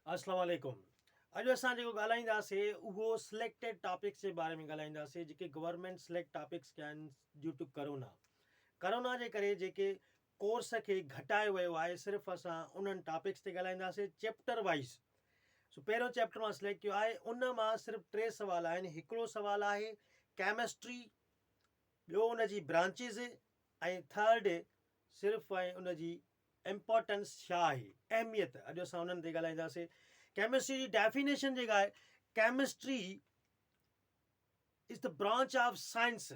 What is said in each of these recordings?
अस्सलाम वालेकुम। अॼु असां जेको ॻाल्हाईंदासीं उहो सिलेक्टेड टॉपिक्स जे बारे में ॻाल्हाईंदासीं जेके गवर्नमेंट सिलेक्ट टॉपिक्स कया आहिनि ड्यू टू करोना। करोना जे करे जेके कोर्स खे घटायो वियो आहे, सिर्फ़ु असां उन्हनि टॉपिक्स ते ॻाल्हाईंदासीं चैप्टर वाइज़। सो पहिरियों चैप्टर मां सिलेक्ट कयो आहे, उन मां सिर्फ़ु 3 सुवाल आहिनि। हिकिड़ो सुवालु आहे केमिस्ट्री, ॿियो उनजी ब्रांचिज़ ऐं थर्ड सिर्फ़ु ऐं उनजी इम्पोर्टेंस छा आहे, अहमियत। अॼु असां उन्हनि ते ॻाल्हाईंदासीं। केमिस्ट्री जी डेफिनेशन जेका आहे, chemistry is the branch of science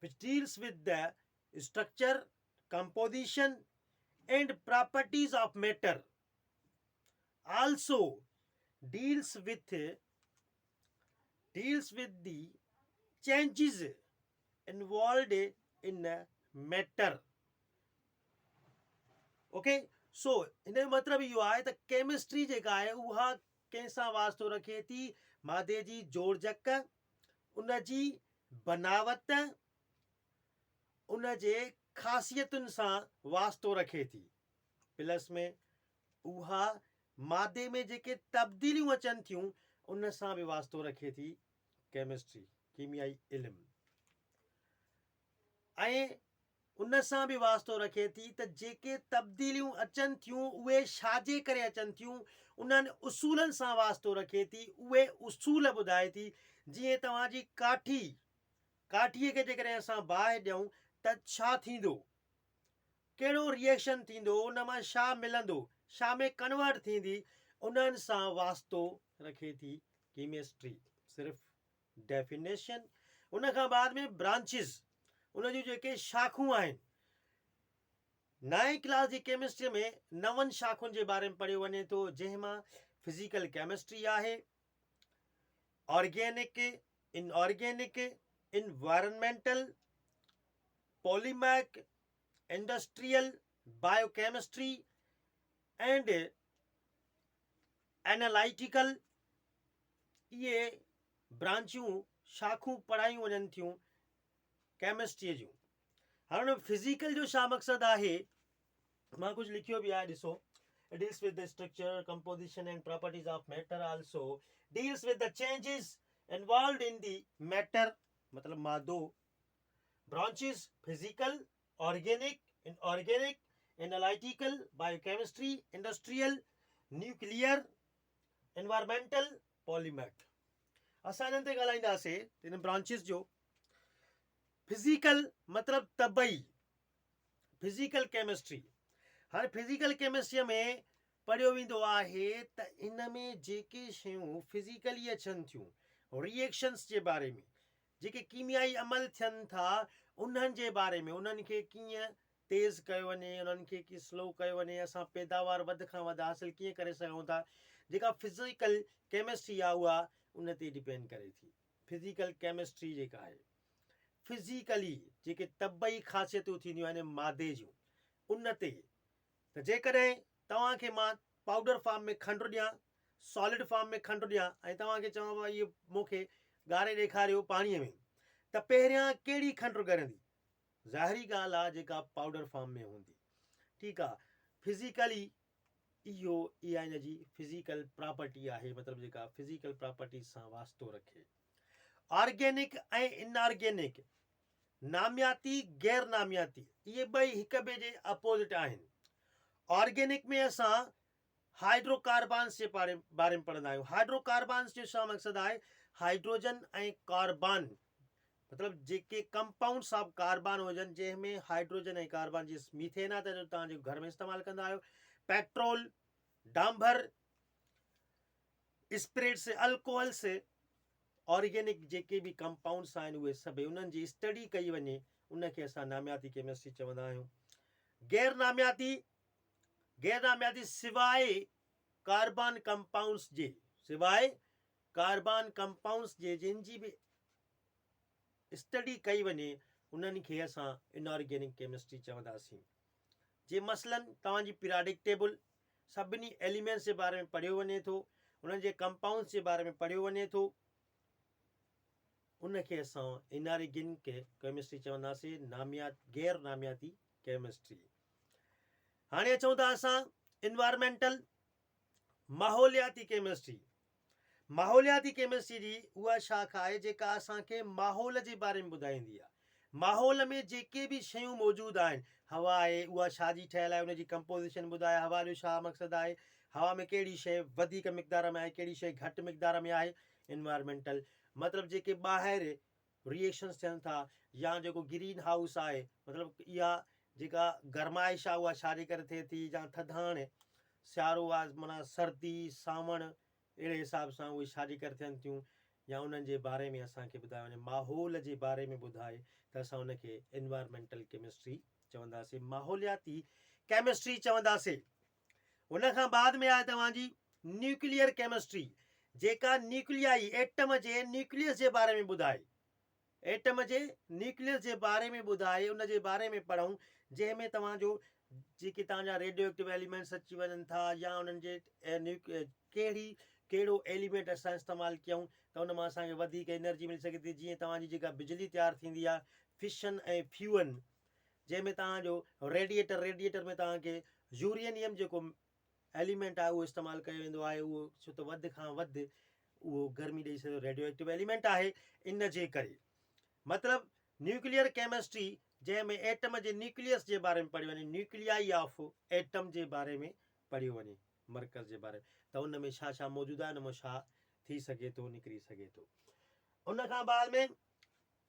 which deals with the structure, composition and properties of matter. Also deals with the changes involved in matter. Okay, so हिन जो मतिलबु इहो आहे त केमिस्ट्री जेका आहे उहा कंहिंसां वास्तो रखे थी, मादे जी जोड़जक, उनजी बनावट, उनजे ख़ासियतुनि सां वास्तो रखे थी। प्लस में उहा मादे में जेके तब्दीलियूं अचनि थियूं उन सां बि वास्तो रखे थी केमिस्ट्री, कीमियाई इल्मु। ऐं उन सां बि वास्तो रखे थी त जेके तब्दीलियूं अचनि थियूं उहे छाजे करे अचनि थियूं, उन्हनि उसूलनि सां वास्तो रखे थी। उहे उसूल ॿुधाए थी। जीअं तव्हांजी काठीअ खे जेकॾहिं असां बाहि ॾियूं त छा थींदो, कहिड़ो रिएक्शन थींदो, उन मां छा मिलंदो, छा में कन्वर्ट थींदी, उन्हनि सां वास्तो रखे थी केमिस्ट्री। सिर्फ़ु डेफिनेशन। उन खां बाद में ब्रांचिस, उन जूं जेके शाखूं आहिनि। 9वीं क्लास जी केमिस्ट्री में 9 शाखुनि जे बारे में पढ़ियो वञे थो, जंहिंमां फिज़िकल केमिस्ट्री आहे, organic, inorganic, environmental, polymeric, industrial, biochemistry and analytical. इहे ब्रांचियूं शाखूं पढ़ायूं वञनि थियूं केमिस्ट्रीअ जूं। हाणे फिज़िकल जो छा मक़सदु आहे, मां कुझु लिखियो बि आहे, ॾिसो। It deals with the structure, composition and properties of matter. Also deals with the changes involved in the matter, मतलब मादो। Branches: physical, organic, inorganic, analytical, biochemistry, industrial, nuclear, environmental, polymath। असां हिननि ते ॻाल्हाईंदासीं हिन ब्रांचिस जो। फिज़िकल मतिलबु तबई, physical chemistry. हाणे physical केमिस्ट्रीअ में पढ़ियो वेंदो आहे त इन में जेके शयूं फिज़िकली अचनि थियूं, रिएक्शन्स जे बारे में, जेके कीमियाई अमल थियनि था उन्हनि जे बारे में, उन्हनि खे कीअं तेज़ कयो वञे, उन्हनि खे कीअं स्लो कयो वञे, असां पैदावार वधि खां वधि हासिलु कीअं करे सघूं था, जेका फिज़िकल केमिस्ट्री आहे उहा उन ते डिपेंड करे थी। फिज़िकल केमिस्ट्री जेका आहे, फिज़िकली जेके तबई ख़ासियतूं थींदियूं आहिनि मादे जूं, उन ते। त जेकॾहिं तव्हांखे मां पाउडर फॉर्म में खंडु ॾियां, सॉलिड फॉर्म में खंडु ॾियां, ऐं तव्हांखे चवां भाई इहो मूंखे ॻारे ॾेखारियो पाणीअ में, त पहिरियां कहिड़ी खंडु ॻरंदी? ज़ाहिरी ॻाल्हि आहे जेका पाउडर फॉर्म में हूंदी। ठीकु आहे। फिज़िकली इहा हिन जी फिज़िकल प्रॉपर्टी आहे, मतिलबु जेका फिज़िकल प्रॉपर्टी सां वास्तो रखे। ऑर्गेनिक ऐं इनऑर्गेनिक, नामियाती गैर नामियाती, इहे ॿई हिक ॿिए जे अपोज़िट आहिनि। ऑर्गेनिक में असां हाइड्रोकार्बन्स जे बारे में पढ़ंदा आहियूं। हाइड्रोकार्बन्स जो छा मक़सदु आहे? हाइड्रोजन ऐं कार्बन, मतिलबु जेके कंपाउंड्स ऑफ कार्बन हुजनि, जंहिंमें हाइड्रोजन ऐं कार्बन, जीअं मीथेन आहे त तव्हां जेको घर में इस्तेमालु कंदा आहियो, पेट्रोल, डांभर, स्पिरिट्स, अल्कोहल्स, ऑर्गेनिक जेके बि कंपाउंड्स आहिनि उहे सभई उन्हनि जी स्टडी कई वञे, उनखे असां नामियाती केमिस्ट्री चवंदा आहियूं। गैर नामियाती सिवाइ कार्बन कंपाउंड्स जे, जंहिंजी बि स्टडी कई वञे उन्हनि खे असां इनऑर्गेनिक केमिस्ट्री चवंदासीं। जे मसलन तव्हांजी पीरियोडिक टेबल, सभिनी एलिमेंट्स जे बारे में पढ़ियो वञे थो, उन्हनि जे कंपाउंड्स जे बारे में पढ़ियो वञे थो, उनखे असां इनऑर्गेनिक केमिस्ट्री चवंदासीं, गैर नामियाती केमिस्ट्री। हाणे अचूं था असां इन्वायरमेंटल। माहौलियाती केमिस्ट्री। माहौलियाती केमिस्ट्री जी उहा शाखा आहे जेका असांखे माहौल जे बारे में ॿुधाईंदी आहे। माहौल में जेके बि शयूं मौजूदु आहिनि, हवा आहे उहा छा जी ठहियलु आहे, उनजी कंपोज़िशन ॿुधाए, हवा जो छा मक़सदु आहे, हवा में कहिड़ी शइ वधीक मिक़दार में आहे, कहिड़ी शइ घटि मिक़दार में आहे। इन्वायरमेंटल मतिलबु जेके ॿाहिरि रिएक्शन्स थियनि था या जेको ग्रीन हाउस आहे, मतिलबु इहा जेका गरमाइश आहे उहा छाजे करे थिए थी, या थधाणि, सियारो आहे माना सर्दी, सावण, अहिड़े हिसाब सां उहे छाजे करे थियनि थियूं, या उन्हनि जे बारे में असांखे ॿुधायो वञे, माहौल जे बारे में ॿुधाए त असां उनखे इन्वायरमेंटल केमिस्ट्री चवंदासीं, माहौलियाती केमिस्ट्री चवंदासीं। उन खां बाद में आहे तव्हांजी न्यूक्लियर केमिस्ट्री, जेका न्यूक्लियाई एटम जे न्यूक्लियस जे बारे में ॿुधाए, एटम जे न्यूक्लियस जे बारे में ॿुधाए, उन जे बारे में पढ़ूं, जंहिंमें तव्हांजो जेके तव्हांजा रेडियो एक्टिव एलिमेंट्स अची वञनि था, या उन्हनि जे कहिड़ो एलिमेंट असां इस्तेमालु कयूं त उन मां असांखे वधीक एनर्जी मिली सघे थी। जीअं तव्हांजी जेका बिजली तयारु थींदी आहे, फिशन ऐं फ्यूअन, जंहिंमें तव्हांजो रेडिएटर में तव्हांखे यूरेनियम जेको एलिमेंट आहे उहो इस्तेमालु कयो वेंदो आहे, उहो छो त वधि खां वधि उहो गर्मी ॾेई सघे, रेडियो एक्टिव एलिमेंट आहे। इन जे करे मतिलबु न्यूक्लियर केमिस्ट्री जंहिंमें एटम जे न्यूक्लियस जे बारे में पढ़ी वञे, न्यूक्लियाई ऑफ एटम जे बारे में पढ़ियो वञे, मर्कज़ जे बारे में, त उन में छा छा मौजूदु आहे, उन में छा थी सघे थो, निकिरी सघे थो। उन खां बाद में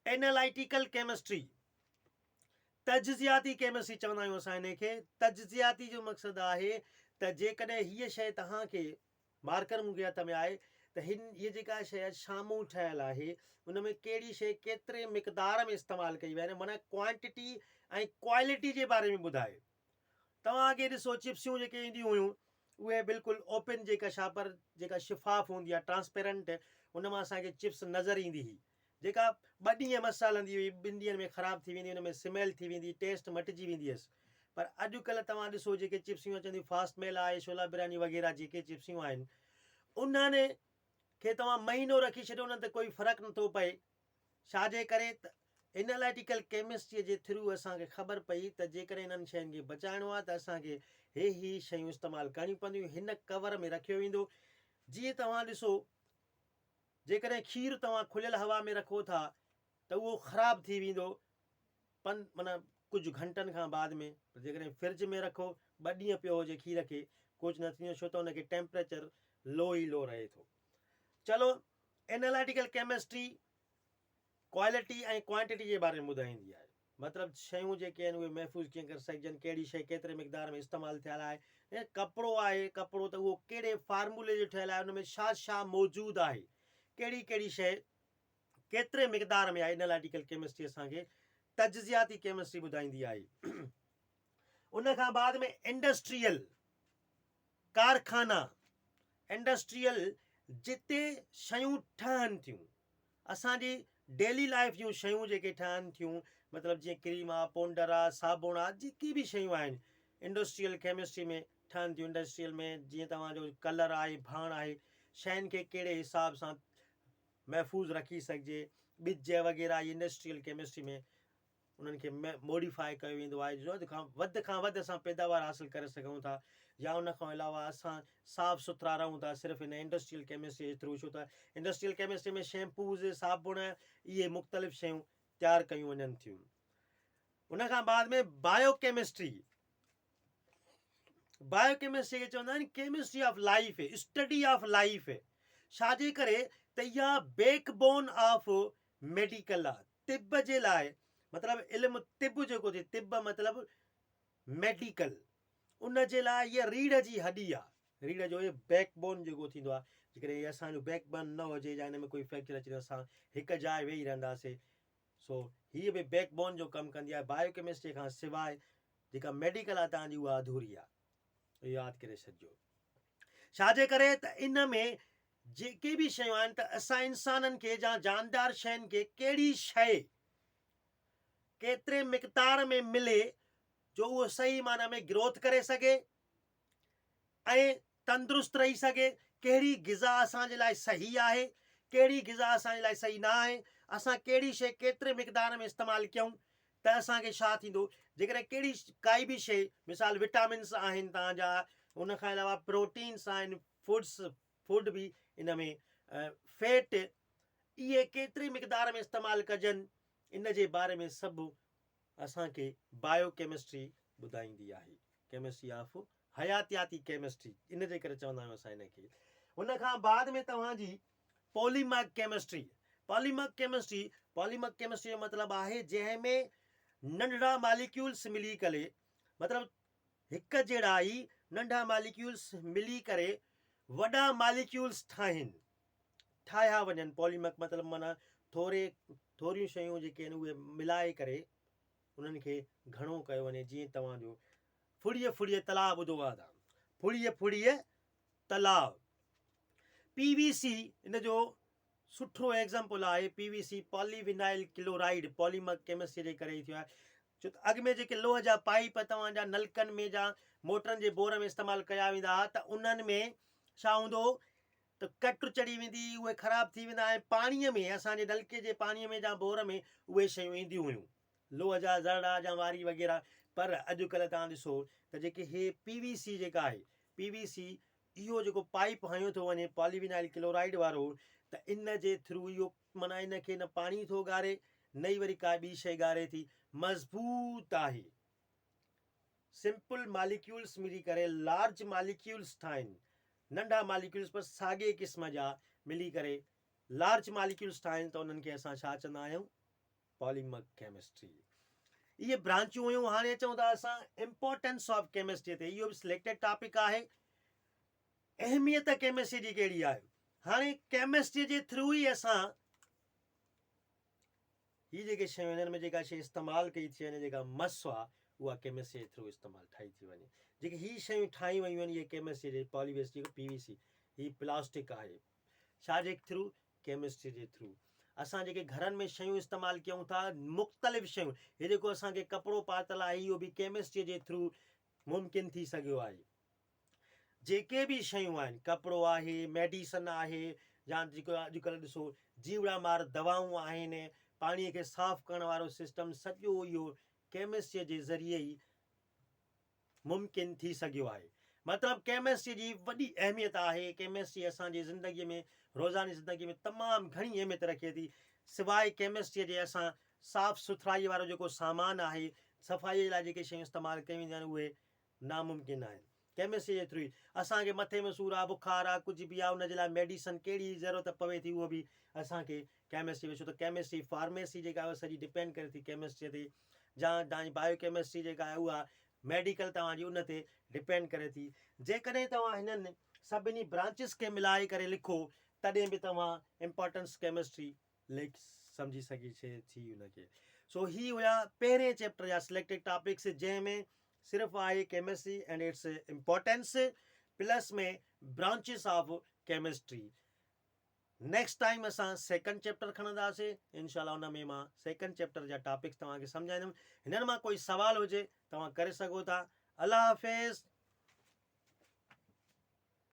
एनालिटिकल केमिस्ट्री, तजज़ियाती केमिस्ट्री चवंदा आहियूं असां इनखे। तजज़ियाती जो मक़सदु आहे त जेकॾहिं हीअ शइ तव्हांखे मार्कर मुंहिंजे हथ में आहे त हीअ जेका शइ साम्हूं ठहियलु आहे, उन में कहिड़ी शइ केतिरे मिक़दार में इस्तेमालु कई वञे, माना क्वांटिटी ऐं क्वालिटी जे बारे में ॿुधाए। तव्हां अॻे ॾिसो चिप्सियूं जेके ईंदियूं हुयूं उहे बिल्कुलु ओपन जेका शापर जेका शिफ़ाफ़ हूंदी आहे, ट्रांसपेरेंट, उन मां असांखे चिप्स नज़र ईंदी हुई, जेका 2 ॾींहं मस हलंदी हुई, 2 ॾींहंनि में ख़राबु थी वेंदी, हुन में स्मेल थी वेंदी, टेस्ट मटिजी वेंदी हुअसि। पर अॼुकल्ह तव्हां ॾिसो जेके चिप्सियूं अचनि थियूं, फास्ट मेल आहे, छोला बिरयानी वग़ैरह जेके चिप्सियूं आहिनि, उन्हनि खे तव्हां महीनो रखी छॾियो, उन्हनि ते कोई फ़र्क़ु नथो पए। छाजे करे त एनालिटिकल केमिस्ट्रीअ जे थ्रू असांखे ख़बर पई त जेकॾहिं हिननि शयुनि खे बचाइणो आहे त असांखे ही शयूं इस्तेमालु करणियूं पवंदियूं, हिन कवर में रखियो वेंदो। जीअं तव्हां ॾिसो जेकॾहिं खीरु तव्हां खुलियल हवा में रखो था त उहो ख़राबु थी वेंदो माना कुझु घंटनि खां बाद में। जेकॾहिं फ्रिज में रखो, 2 ॾींहं पियो हुजे खीर खे, कुझु न थींदो, छो त हुनखे टेम्परेचर लो ई लो रहे थो। चलो, एनालिटिकल केमिस्ट्री क्वालिटी ऐं क्वांटिटी जे बारे में ॿुधाईंदी आहे, मतिलबु शयूं जेके आहिनि उहे महफ़ूज़ कीअं करे सघिजनि, कहिड़ी शइ केतिरे मिक़दार में इस्तेमालु थियल आहे। ऐं कपिड़ो आहे, कपिड़ो त उहो कहिड़े फार्मूले जो ठहियलु आहे, उन में छा छा मौजूदु आहे, कहिड़ी कहिड़ी शइ केतिरे मिक़दार में आहे, एनालिटिकल केमिस्ट्री असांखे तजज़ियाती केमिस्ट्री ॿुधाईंदी आहे। उन खां बाद में इंडस्ट्रियल कारखाना, इंडस्ट्रियल जिते शयूं ठहनि थियूं, असांजी डेली लाइफ जूं शयूं जेके ठहनि थियूं, मतिलबु जीअं क्रीम आहे, पाउडर आहे, साबुण आहे, जेकी बि शयूं आहिनि इंडस्ट्रियल केमिस्ट्री में ठहनि थियूं। इंडस्ट्रियल में जीअं तव्हांजो कलर आहे, भाण आहे, शयुनि खे कहिड़े हिसाब सां महफ़ूज़ रखी सघिजे, ॿिज वग़ैरह इंडस्ट्रियल केमिस्ट्री में उन्हनि खे मॉडिफाई कयो वेंदो आहे, वधि खां वधि असां पैदावार हासिलु करे सघूं था, या उन खां अलावा असां साफ़ सुथरा रहूं था सिर्फ़ु in industrial chemistry J through. छो त इंडस्ट्रियल केमिस्ट्री में शैम्पूज़, साबुण, इहे मुख़्तलिफ़ शयूं तयारु कयूं वञनि थियूं। उन खां बाद में बायोकेमिस्ट्री, बायोकेमिस्ट्री खे चवंदा आहिनि chemistry of life, study of life. छाजे करे त इहा बैकबोन ऑफ मेडिकल आहे, तिब जे लाइ, मतिलबु इल्मु तिब जेको थिए, तिब मतिलबु मेडिकल, उन जे लाइ इहा रीढ़ जी हॾी आहे। रीढ़ जो इहो बैकबोन जेको थींदो आहे, जेकॾहिं असांजो बैकबोन न हुजे या हिन में कोई फ्रैक्चर अचे त असां हिकु जाइ वेही रहंदासीं। सो हीअ बि बैकबोन जो कमु कंदी आहे। बायोकेमिस्ट्री खां सवाइ जेका मेडिकल आहे तव्हांजी उहा अधूरी आहे, यादि करे छॾिजो। छाजे करे त इन में जेके बि शयूं आहिनि त असां इंसाननि खे या जानदार शयुनि खे कहिड़ी शइ केतिरे मिक़दार में मिले जो उहो सही माना में ग्रोथ करे सघे ऐं तंदुरुस्त रही सघे, कहिड़ी ग़िज़ा असांजे लाइ सही आहे, कहिड़ी ग़िज़ा असांजे लाइ सही न आहे, असां कहिड़ी शइ केतिरे मिक़दार में इस्तेमालु कयूं त असांखे छा थींदो। जेकॾहिं काई बि शइ, मिसाल विटामिन्स आहिनि तव्हांजा, उन खां अलावा प्रोटीन्स आहिनि, फूड बि इन में, फैट, इहे केतिरी मिक़दार में इस्तेमालु कजनि, इन जे बारे में सभु असांखे बायोकेमिस्ट्री ॿुधाईंदी आहे। केमिस्ट्री ऑफ हयातियाती केमिस्ट्री, इन जे करे चवंदा आहियूं असां हिनखे। उन खां बाद में तव्हांजी पॉलीमर्क केमिस्ट्री। पॉलीमर्क केमिस्ट्री जो मतिलबु आहे जंहिंमें नंढड़ा मालिक्यूल्स मिली करे, मतिलबु हिकु जहिड़ा ई नंढा मालिक्यूल्स मिली करे वॾा मालिक्यूल्स ठाहिया वञनि। पॉलीमर्क मतिलबु माना थोरियूं शयूं जेके आहिनि उहे मिलाए करे उन्हनि खे घणो कयो वञे। जीअं तव्हांजो फुड़ीअ तलाउ ॿुधो आहे तव्हां, फुड़ीअ तलाउ। PVC इन जो सुठो एग्ज़ाम्पल आहे। PVC पॉलीविनाइल क्लोराइड पॉलीमर्क केमिस्ट्री जे करे ई थियो आहे। छो त अॻु में जेके लोह जा पाइप तव्हांजा नलकनि में जा मोटरनि जे बोर में इस्तेमालु कया वेंदा हुआ, त उन्हनि में छा हूंदो हो त कट चढ़ी वेंदी, उहे ख़राबु थी वेंदा। ऐं पाणीअ में, असांजे नलके जे पाणीअ में जा बोर में उहे शयूं ईंदियूं हुयूं, लोह जा ज़रड़ा जा वारी वग़ैरह। पर अॼुकल्ह तव्हां ॾिसो त जेके हे PVC जेका आहे, PVC इहो जेको पाइप हयो थो वञे पॉलीविनाइल क्लोराइड वारो, त इन जे थ्रू इहो माना इनखे न पाणी थो ॻारे, न ई वरी का ॿी शइ ॻारे थी, मज़बूत आहे। सिंपल मालिक्यूल्स मिली करे लार्ज मालिक्यूल्स ठाहिनि, नंढा मालिक्यूल्स पर साॻे क़िस्म जा मिली करे लार्ज मालिक्यूल्स ठाहिनि, त उन्हनि खे असां छा चवंदा आहियूं? पॉलीमर्क केमिस्ट्री। इहे ब्रांचूं हुयूं। हाणे अचूं था असां इम्पोर्टेंस ऑफ केमिस्ट्री ते। इहो बि सिलेक्टेड टॉपिक आहे। अहमियत केमिस्ट्री जी कहिड़ी आहे? हाणे केमिस्ट्री जे थ्रू ई असां हीअ जेके शयूं हिननि में जेका शइ इस्तेमालु कई थी वञे, जेका मस आहे, उहा केमिस्ट्री जे थ्रू इस्तेमालु ठाही थी वञे। जेके हीअ शयूं ठाही वयूं आहिनि, इहे केमिस्ट्री जे पॉलीवेस्ट जेको PVC, हीअ प्लास्टिक आहे, छाजे थ्रू? केमिस्ट्री जे थ्रू। असां जेके घरनि में शयूं इस्तेमालु कयूं था, मुख़्तलिफ़ शयूं, हे जेको असांखे कपिड़ो पातल आहे, इहो बि केमिस्ट्रीअ जे थ्रू मुमकिन थी सघियो आहे। जेके बि शयूं आहिनि, कपिड़ो आहे, मेडिसन आहे, या जेको अॼुकल्ह ॾिसो जीवड़ा मार दवाऊं आहिनि, पाणीअ खे साफ़ु करण वारो सिस्टम, सॼो इहो केमिस्ट्रीअ जे ज़रिए ई मुमकिन थी सघियो आहे। मतिलबु केमिस्ट्री जी वॾी अहमियत आहे। केमिस्ट्री असांजी ज़िंदगीअ में, रोज़ानी ज़िंदगीअ में तमामु घणी अहमियत रखे थी। सवाइ केमिस्ट्रीअ जे असां साफ़ु सुथराईअ वारो जेको सामान आहे, सफ़ाईअ लाइ जेके शयूं इस्तेमालु कयूं वेंदियूं आहिनि, उहे नामुमकिन आहिनि। केमिस्ट्री जे थ्रू ई असांखे मथे में सूरु आहे, बुखार आहे, कुझु बि आहे, उनजे लाइ मेडिसन कहिड़ी ज़रूरत पवे थी, उहो बि असांखे केमिस्ट्री में। छो त केमिस्ट्री फार्मेसी जेका आहे सॼी डिपेंड करे थी केमिस्ट्रीअ ते। जा तव्हांजी बायोकेमिस्ट्री जेका आहे उहा मेडिकल तव्हांजी उन ते डिपेंड करे थी। जेकॾहिं तव्हां हिननि सभिनी ब्रांचिस खे मिलाए करे लिखो, तॾहिं बि तव्हां इम्पोर्टेंस केमिस्ट्री लिख सम्झी सघी थी उनखे। सो ही हुया पहिरें चैप्टर जा सिलेक्टेड टॉपिक्स, जंहिंमें सिर्फ़ु आहे chemistry and its importance, plus में branches of chemistry. Next time असां सेकंड चैप्टर खणंदासीं, इनशाला उन में मां सेकंड चैप्टर जा टॉपिक्स तव्हांखे सम्झाईंदुमि। हिननि मां कोई सवाल हुजे तव्हां करे सघो था। अल्लाह हाफ़िज़।